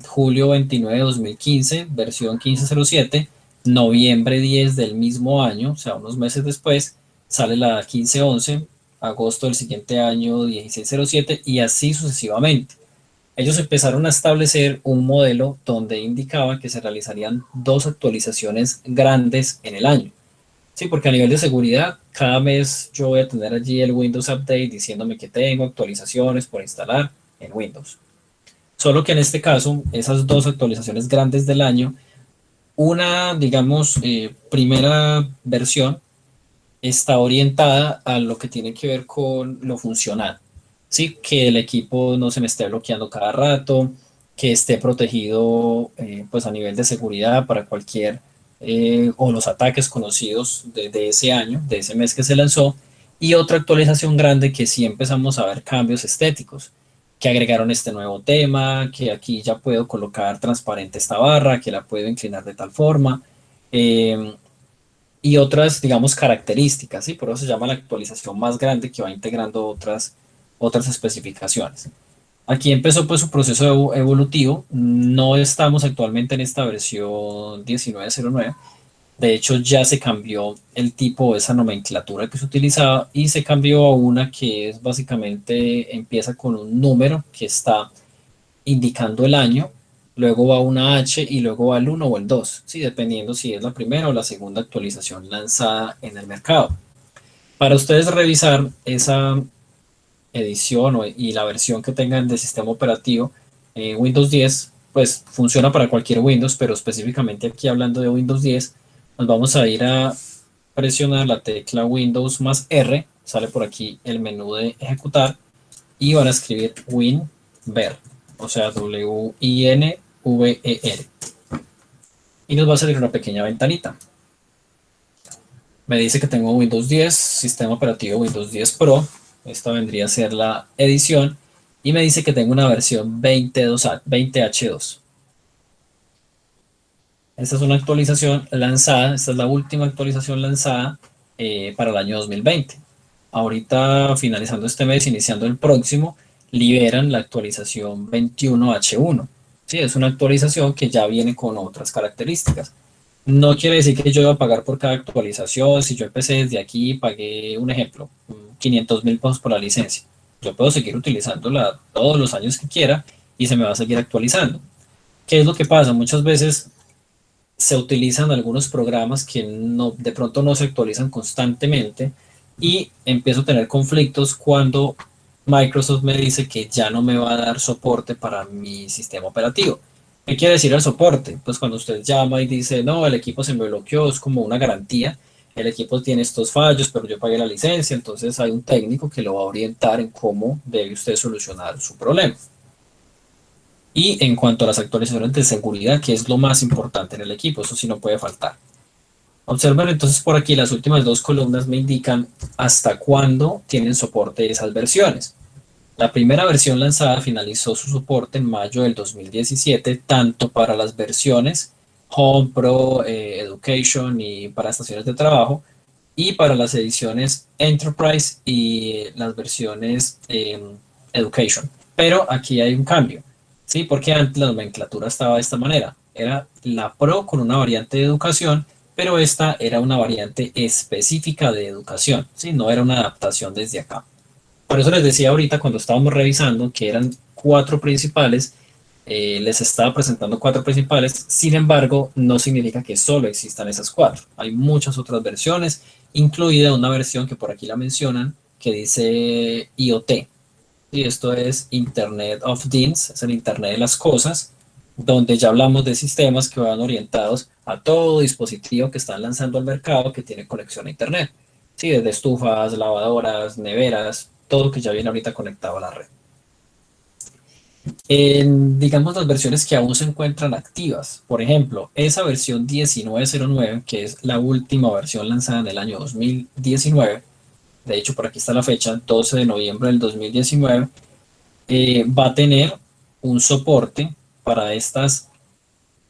julio 29 de 2015, versión 15.07, noviembre 10 del mismo año, o sea, unos meses después, sale la 15.11, agosto del siguiente año 16.07 y así sucesivamente. Ellos empezaron a establecer un modelo donde indicaba que se realizarían dos actualizaciones grandes en el año. Sí, porque a nivel de seguridad, cada mes yo voy a tener allí el Windows Update diciéndome que tengo actualizaciones por instalar en Windows. Solo que en este caso, esas dos actualizaciones grandes del año, una, digamos, primera versión está orientada a lo que tiene que ver con lo funcional. Sí, que el equipo no se me esté bloqueando cada rato, que esté protegido pues a nivel de seguridad para cualquier o los ataques conocidos de ese año, de ese mes que se lanzó, y otra actualización grande que sí empezamos a ver cambios estéticos, que agregaron este nuevo tema, que aquí ya puedo colocar transparente esta barra, que la puedo inclinar de tal forma, y otras, digamos, características, ¿sí? Por eso se llama la actualización más grande que va integrando otras especificaciones. Aquí empezó pues su proceso evolutivo. No estamos actualmente en esta versión 19.09. De hecho, ya se cambió el tipo de esa nomenclatura que se utilizaba y se cambió a una que es básicamente empieza con un número que está indicando el año, luego va una H y luego va el uno o el 2, ¿sí? Dependiendo si es la primera o la segunda actualización lanzada en el mercado. Para ustedes revisar esa edición y la versión que tengan de sistema operativo, Windows 10, pues funciona para cualquier Windows, pero específicamente aquí hablando de Windows 10, nos vamos a ir a presionar la tecla Windows más R, sale por aquí el menú de ejecutar y van a escribir WinVer, o sea, WinVer. Y nos va a salir una pequeña ventanita. Me dice que tengo Windows 10, sistema operativo Windows 10 Pro. Esta vendría a ser la edición. Y me dice que tengo una versión 20H2. Esta es una actualización lanzada. Esta es la última actualización lanzada para el año 2020. Ahorita, finalizando este mes, iniciando el próximo, liberan la actualización 21H1. Sí, es una actualización que ya viene con otras características. No quiere decir que yo iba a pagar por cada actualización. Si yo empecé desde aquí y pagué, un ejemplo, 500.000 pesos por la licencia, yo puedo seguir utilizándola todos los años que quiera y se me va a seguir actualizando. ¿Qué es lo que pasa? Muchas veces se utilizan algunos programas que no, de pronto no se actualizan constantemente y empiezo a tener conflictos cuando Microsoft me dice que ya no me va a dar soporte para mi sistema operativo. ¿Qué quiere decir el soporte? Pues cuando usted llama y dice, no, el equipo se me bloqueó, es como una garantía. El equipo tiene estos fallos, pero yo pagué la licencia, entonces hay un técnico que lo va a orientar en cómo debe usted solucionar su problema. Y en cuanto a las actualizaciones de seguridad, que es lo más importante en el equipo, eso sí no puede faltar. Observen entonces por aquí las últimas dos columnas me indican hasta cuándo tienen soporte esas versiones. La primera versión lanzada finalizó su soporte en mayo del 2017, tanto para las versiones Home, Pro, Education y para estaciones de trabajo, y para las ediciones Enterprise y las versiones Education. Pero aquí hay un cambio, ¿sí? Porque antes la nomenclatura estaba de esta manera. Era la Pro con una variante de educación, pero esta era una variante específica de educación, ¿sí? No era una adaptación desde acá. Por eso les decía ahorita cuando estábamos revisando que eran cuatro principales, les estaba presentando cuatro principales. Sin embargo, no significa que solo existan esas cuatro. Hay muchas otras versiones, incluida una versión que por aquí la mencionan, que dice IoT. Y esto es Internet of Things, es el Internet de las cosas, donde ya hablamos de sistemas que van orientados a todo dispositivo que están lanzando al mercado que tiene conexión a Internet. Sí, desde estufas, lavadoras, neveras, todo que ya viene ahorita conectado a la red. Digamos las versiones que aún se encuentran activas. Por ejemplo, esa versión 1909, que es la última versión lanzada en el año 2019, de hecho por aquí está la fecha, 12 de noviembre del 2019, va a tener un soporte para estas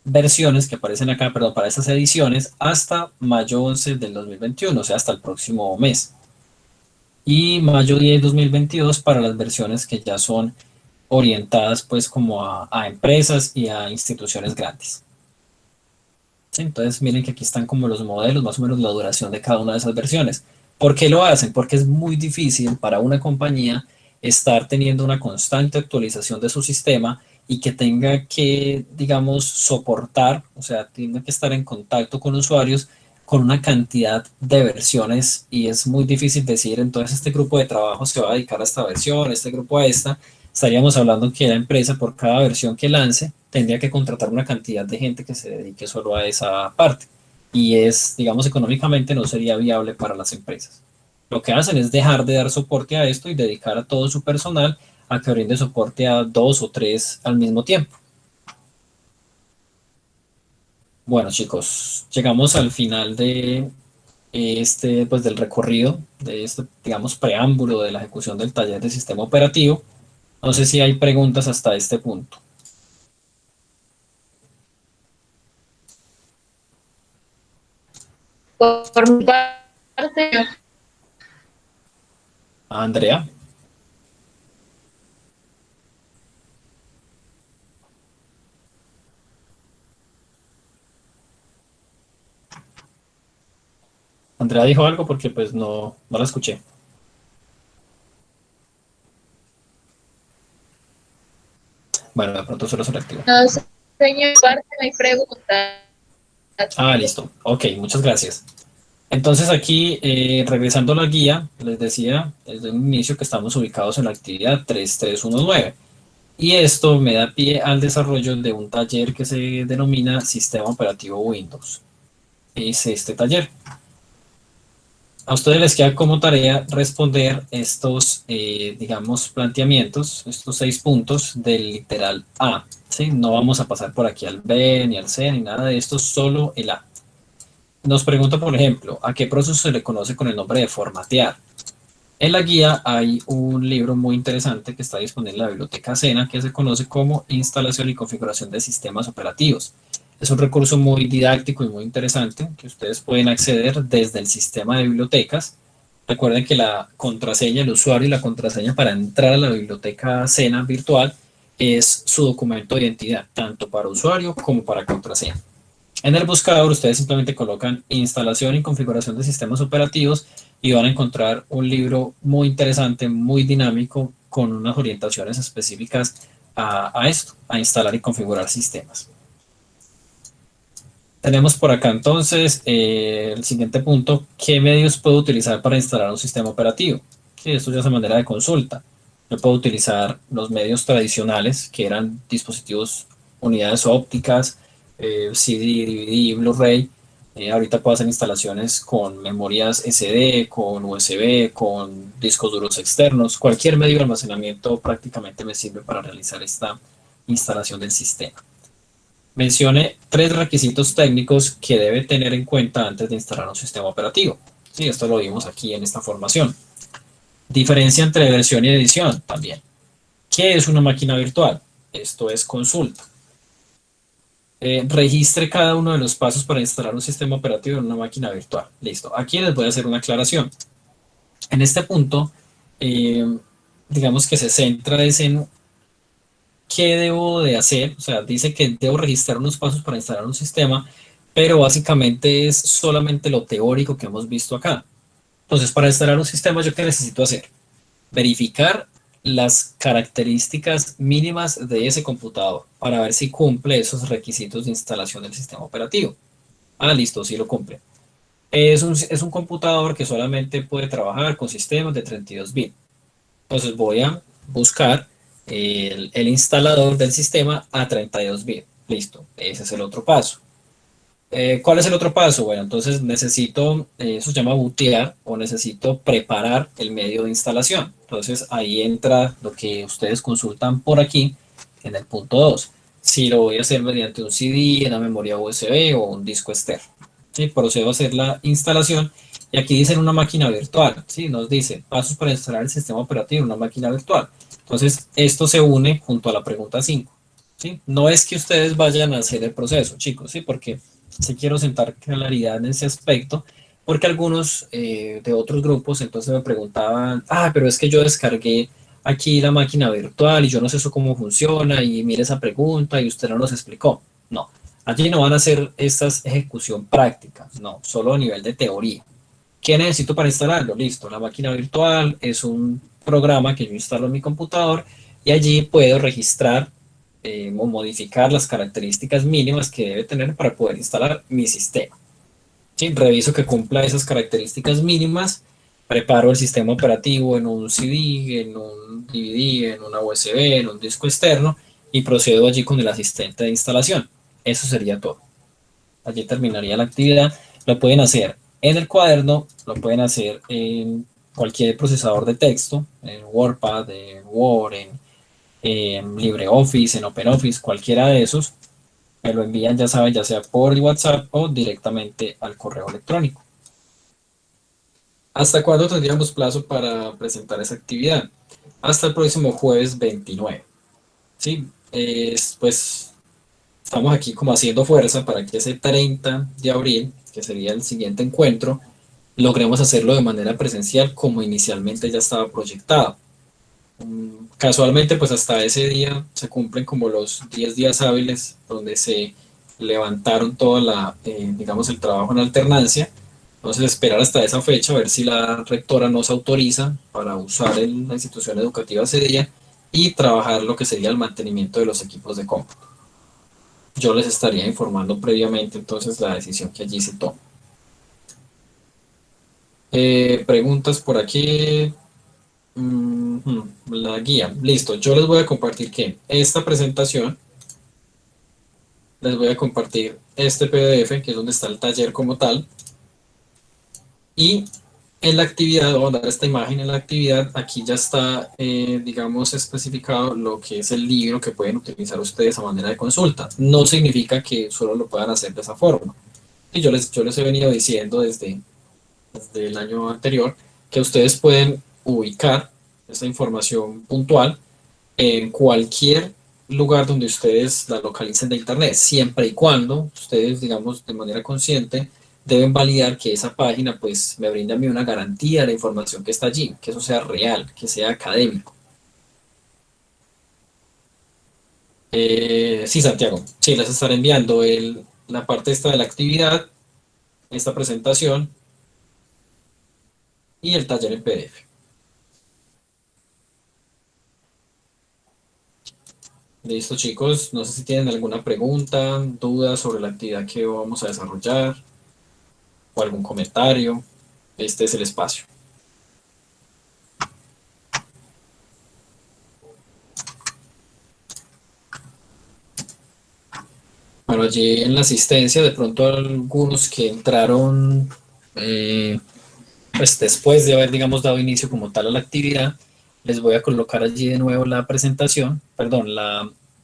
versiones que aparecen acá, perdón, para estas ediciones hasta mayo 11 del 2021, o sea, hasta el próximo mes. Y mayo 10 2022 para las versiones que ya son orientadas pues como a empresas y a instituciones grandes. ¿Sí? Entonces miren que aquí están como los modelos, más o menos la duración de cada una de esas versiones. ¿Por qué lo hacen? Porque es muy difícil para una compañía estar teniendo una constante actualización de su sistema y que tenga que, digamos, soportar, o sea, tenga que estar en contacto con usuarios con una cantidad de versiones y es muy difícil decir, entonces este grupo de trabajo se va a dedicar a esta versión, este grupo a esta. Estaríamos hablando que la empresa por cada versión que lance tendría que contratar una cantidad de gente que se dedique solo a esa parte. Y es, digamos, económicamente no sería viable para las empresas. Lo que hacen es dejar de dar soporte a esto y dedicar a todo su personal a que brinde soporte a dos o tres al mismo tiempo. Bueno, chicos, llegamos al final de este, pues del recorrido, de este, digamos, preámbulo de la ejecución del taller de sistema operativo. No sé si hay preguntas hasta este punto. Por mi parte, Andrea. Andrea dijo algo porque pues no la escuché. Bueno, de pronto solo se reactivó. no sé, señor, parte no hay preguntas. Ah, listo. Ok, muchas gracias. Entonces aquí, regresando a la guía, les decía desde un inicio que estamos ubicados en la actividad 3319. Y esto me da pie al desarrollo de un taller que se denomina Sistema Operativo Windows. Es este taller. A ustedes les queda como tarea responder estos, digamos, planteamientos, estos 6 puntos del literal A. ¿Sí? No vamos a pasar por aquí al B, ni al C, ni nada de esto, solo el A. Nos pregunta, por ejemplo, ¿a qué proceso se le conoce con el nombre de formatear? En la guía hay un libro muy interesante que está disponible en la biblioteca Sena que se conoce como Instalación y configuración de sistemas operativos. Es un recurso muy didáctico y muy interesante que ustedes pueden acceder desde el sistema de bibliotecas. Recuerden que la contraseña, el usuario y la contraseña para entrar a la biblioteca Sena virtual es su documento de identidad, tanto para usuario como para contraseña. En el buscador ustedes simplemente colocan instalación y configuración de sistemas operativos y van a encontrar un libro muy interesante, muy dinámico, con unas orientaciones específicas a esto, a instalar y configurar sistemas. Tenemos por acá entonces el siguiente punto: ¿qué medios puedo utilizar para instalar un sistema operativo? Sí, esto ya es a manera de consulta. Yo puedo utilizar los medios tradicionales, que eran dispositivos, unidades ópticas, CD, DVD, Blu-ray. Ahorita puedo hacer instalaciones con memorias SD, con USB, con discos duros externos. Cualquier medio de almacenamiento prácticamente me sirve para realizar esta instalación del sistema. Mencione 3 requisitos técnicos que debe tener en cuenta antes de instalar un sistema operativo. Sí, esto lo vimos aquí en esta formación. Diferencia entre versión y edición también. ¿Qué es una máquina virtual? Esto es consulta. Registre cada uno de los pasos para instalar un sistema operativo en una máquina virtual. Listo. Aquí les voy a hacer una aclaración. En este punto, eh, digamos que se centra en qué debo de hacer. O sea, dice que debo registrar unos pasos para instalar un sistema, pero básicamente es solamente lo teórico que hemos visto acá. Entonces, para instalar un sistema, ¿yo qué necesito hacer? Verificar las características mínimas de ese computador para ver si cumple esos requisitos de instalación del sistema operativo. Ah, listo, sí lo cumple. Es un computador que solamente puede trabajar con sistemas de 32 bits. Entonces voy a buscar el instalador del sistema a 32 bits. Listo, ese es el otro paso. ¿Cuál es el otro paso? Bueno, entonces necesito, eso se llama bootear, o necesito preparar el medio de instalación. Entonces ahí entra lo que ustedes consultan por aquí en el punto 2. Si lo voy a hacer mediante un CD, una memoria USB o un disco externo. ¿Sí? Procedo a hacer la instalación y aquí dicen una máquina virtual. ¿Sí? Nos dice pasos para instalar el sistema operativo en una máquina virtual. Entonces esto se une junto a la pregunta 5. ¿Sí? No es que ustedes vayan a hacer el proceso, chicos, ¿sí? Porque sí quiero sentar claridad en ese aspecto, porque algunos de otros grupos entonces me preguntaban, pero es que yo descargué aquí la máquina virtual y yo no sé eso cómo funciona y mire esa pregunta y usted no nos explicó. No, allí no van a hacer esta ejecución práctica, no, solo a nivel de teoría. ¿Qué necesito para instalarlo? Listo, la máquina virtual es un programa que yo instalo en mi computador y allí puedo registrar o modificar las características mínimas que debe tener para poder instalar mi sistema. ¿Sí? Reviso que cumpla esas características mínimas, preparo el sistema operativo en un CD, en un DVD, en una USB, en un disco externo y procedo allí con el asistente de instalación. Eso sería todo. Allí terminaría la actividad. Lo pueden hacer en el cuaderno, lo pueden hacer en cualquier procesador de texto, en WordPad, en Word, en LibreOffice, en OpenOffice, cualquiera de esos. Me lo envían, ya saben, ya sea por el WhatsApp o directamente al correo electrónico. ¿Hasta cuándo tendríamos plazo para presentar esa actividad? Hasta el próximo jueves 29. Sí, pues estamos aquí como haciendo fuerza para que ese 30 de abril, que sería el siguiente encuentro, logremos hacerlo de manera presencial como inicialmente ya estaba proyectado. Casualmente, pues hasta ese día se cumplen como los 10 días hábiles donde se levantaron toda digamos, el trabajo en alternancia. Entonces, esperar hasta esa fecha, a ver si la rectora nos autoriza para usar la institución educativa ese día y trabajar lo que sería el mantenimiento de los equipos de cómputo. Yo les estaría informando previamente entonces la decisión que allí se toma. Preguntas por aquí. La guía. Listo. Yo les voy a compartir que esta presentación, les voy a compartir este PDF, que es donde está el taller como tal. Y en la actividad, voy a dar esta imagen en la actividad, aquí ya está, digamos, especificado lo que es el libro que pueden utilizar ustedes a manera de consulta. No significa que solo lo puedan hacer de esa forma. Y yo les he venido diciendo desde el año anterior que ustedes pueden ubicar esa información puntual en cualquier lugar donde ustedes la localicen de internet, siempre y cuando ustedes, digamos, de manera consciente, deben validar que esa página pues me brinda a mí una garantía de la información que está allí, que eso sea real, que sea académico. Sí, Santiago, sí, les estaré enviando la parte esta de la actividad, esta presentación y el taller en PDF. Listo, chicos, no sé si tienen alguna pregunta, duda sobre la actividad que vamos a desarrollar o algún comentario. Este es el espacio. Bueno, allí en la asistencia, de pronto algunos que entraron pues después de haber, digamos, dado inicio como tal a la actividad, les voy a colocar allí de nuevo la presentación, perdón,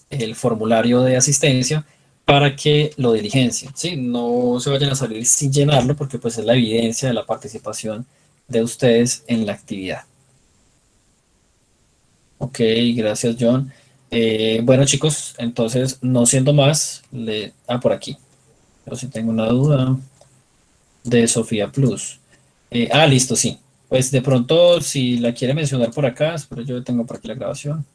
el formulario de asistencia para que lo diligencien, ¿sí? No se vayan a salir sin llenarlo porque pues es la evidencia de la participación de ustedes en la actividad. Ok, gracias John. Bueno chicos, entonces no siendo más, por aquí. Pero si tengo una duda de Sofía Plus. Listo, sí. Pues de pronto, si la quiere mencionar por acá, pero yo tengo por aquí la grabación.